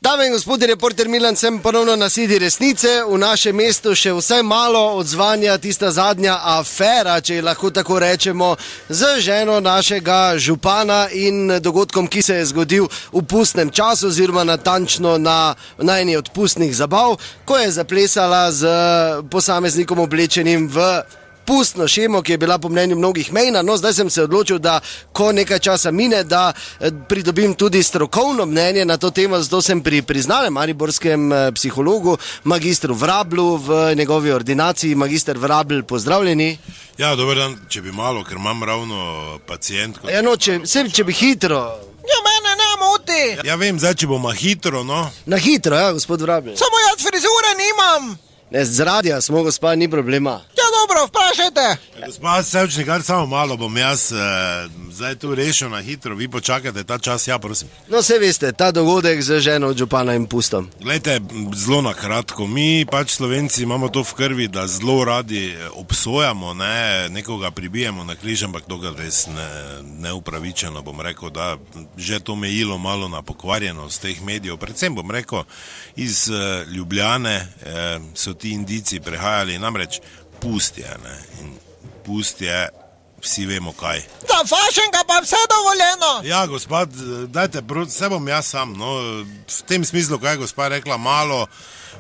Dame in gospodje, reporter Milan, sem ponovno na sedi resnice. V našem mestu še vsaj malo odzvanja tista zadnja afera, če lahko tako rečemo, z ženo našega župana in dogodkom, ki se je zgodil v pustnem času, oziroma natančno na eni od pustnih zabav, ko je zaplesala z posameznikom oblečenim v pustno šemo, ki je bila po mnenju mnogih mejna. No, zdaj sem se odločil, da ko nekaj časa mine, da pridobim tudi strokovno mnenje na to temo, zato sem pri priznanem mariborskem psihologu, magistru Vrablu, v njegovi ordinaciji. Magister Vrabl, pozdravljeni. Ja, dober dan, če bi malo, ker imam ravno pacientko. Ja, no, če bi hitro. Ja, mene ne moti. Ja, vem, zdaj, če bomo hitro, no. Na hitro, ja, gospod Vrabl. Samo jaz frizure nimam. Ne, z radia smo, gospa, ni problema. Ja, dobro, vprašajte. Gospa Sevčnik, kar samo malo bom jaz zdaj tu rešil na hitro, vi počakajte ta čas, ja, prosim. No, vse veste, ta dogodek z ženo od župana in pustom. Glejte, zelo na kratko, mi pač Slovenci imamo to v krvi, da zelo radi obsojamo, nekoga pribijemo na križ, ampak to ga res neupravičeno, bom rekel, da že to mejilo malo na pokvarjenost teh medijev, predvsem bom rekel, iz Ljubljane so ti indici prehajali, namreč pust je, in pust je, vsi vemo kaj. Za fašenga pa vse dovoljeno. Ja, gospod, dajte, vse bom jaz sam, no, v tem smislu, kaj je gospa rekla, malo,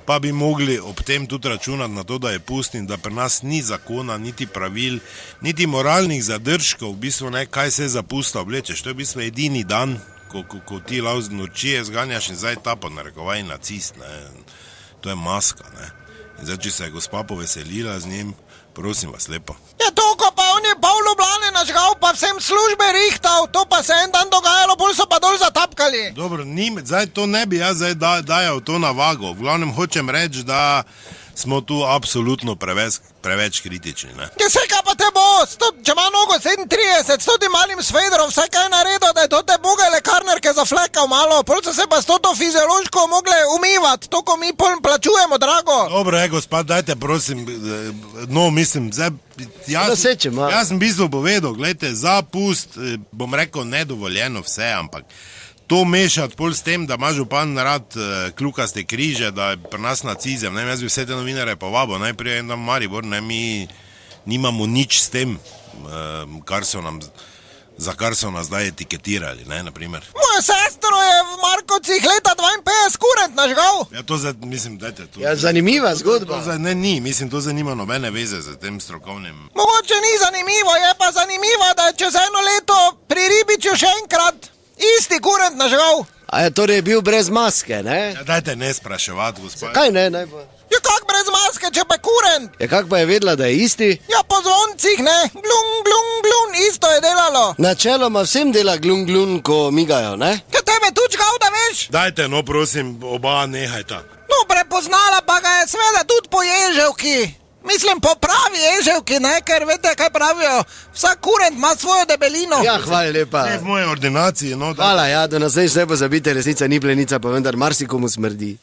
pa bi mogli ob tem tudi računati na to, da je pust in da pri nas ni zakona, niti pravil, niti moralnih zadržkov, v bistvu ne, kaj se za pusta oblečeš, to je v bistvu edini dan, ko ti lav z norčije zganjaš in zdaj ta podnarekovaj nacist, to je maska, In zdaj, če se je gospa poveselila z njim, prosim vas lepo. Ja, toliko pa on je pol Ljubljane nažgal, pa vsem službe rihtal, to pa se en dan dogajalo, bolj so pa dol zatapkali. Dobro, zdaj to ne bi jaz zdaj dajal to na vago. V glavnem hočem reči, da smo tu absolutno preveč kritični, Ja, vse kaj pa te bo, če ima nogo 37, s totim malim svedrom, vse kaj je naredil, da je to te boge lekarnerke zaflekal malo, pol so se pa s to fiziološko mogle umivati, to ko mi pol plačujemo, drago. Dobro, gospod, dajte prosim, no mislim, zdaj, jaz sem v bistvu povedal, gledajte, za pust, bom rekel, nedovoljeno vse, ampak to mešati pol s tem, da ima župan rad kljukaste križe, da je pri nas nacizem, jaz bi vse te novinare povabil, najprej en dan Maribor, mi nimamo nič s tem, za kar so nas zdaj etiketirali, naprimer. Moja sestro je v Markovcih leta 52 kurent nažgal. Ja, to zdaj, mislim, dajte to. Ja, zanimiva zgodba. To zdaj ni, mislim, to zdaj nima nobene veze z tem strokovnim. Mogoče ni zanimivo, je pa zanimivo, da čez eno leto pri Ribiču še enkrat isti kurent nažgal. A je torej bil brez maske, Ja, dajte ne spraševati, gospod. Kaj ne, najbolj? Ja, kak brez maske, če pa kurent? Ja, kak pa je vedela, da je isti? Ja, po zvoncih, glun, glun, glun, isto je delalo. Načeloma vsem dela glun, glun, ko migajo, Kaj tebe tu čgal, da veš? Dajte, no, prosim, oba nehajta. No, prepoznala pa ga je sveda tudi po ježevki. Mislim, po pravi ježevki, ker veste, kaj pravijo, vsak kurent ima svojo debelino. Ja, hvala lepa. Ne v moje ordinaciji, no. Hvala, ja, do naslednjič ne pozabite, resnica ni plenica, pa vendar marsikomu smrdi.